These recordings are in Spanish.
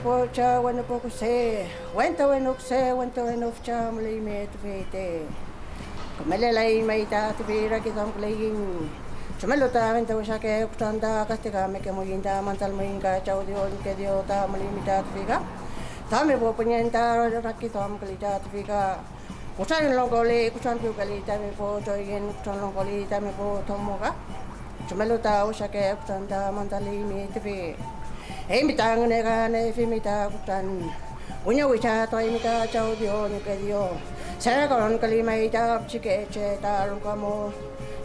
pocha, bueno poco se, cuenta bueno se, cuenta bueno cham le me tu fete. Kamele lai mai ta tu vira ki tam klein. Chumelo ta venta usha ke kutanda kastiga me ke moyinda mantal moyinga chau dio ke dio ta malimita tu viga. Tame bo punyenta rakki tam klita tu viga. Kusan longole kusan tu kali tame bo joyen kusan longole tame bo tomoga. Chumelo ta usha ke kutanda mantali me tu viga. Hei mitang nega ne fi mita kutan unya wicha toy mita chau dio ni ke dio sara karon kali mai ta chike che ta ru kamo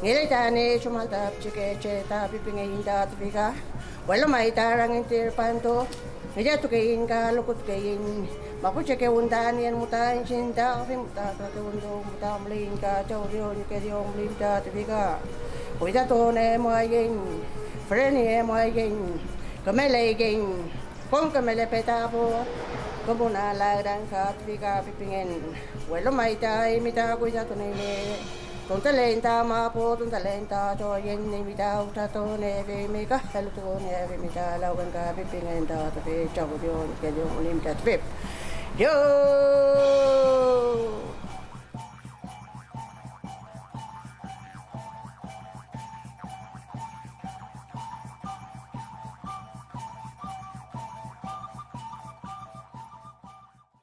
ngele ta ne chumal ta chike che ta pipinge inda tviga welo mai ta rang intir panto meja tu ke inga lukut ke in mapu cheke unda ni en muta in cinta fi muta ka ke undo muta mling ka chau dio ni ke dio mling ta tviga kuida to ne mo yin freni e mo yin Kamele ging, kung kamele petabo, kumuna la dan kat vika pipingen. Welo mai tai mita kuisa to nele. Tonta lenta ma po tonta lenta to yen ni mita uta to ne ve meka helu to ne ve mita la kan ka pipingen ta to pe chau dio ke dio lim ta pip. Yo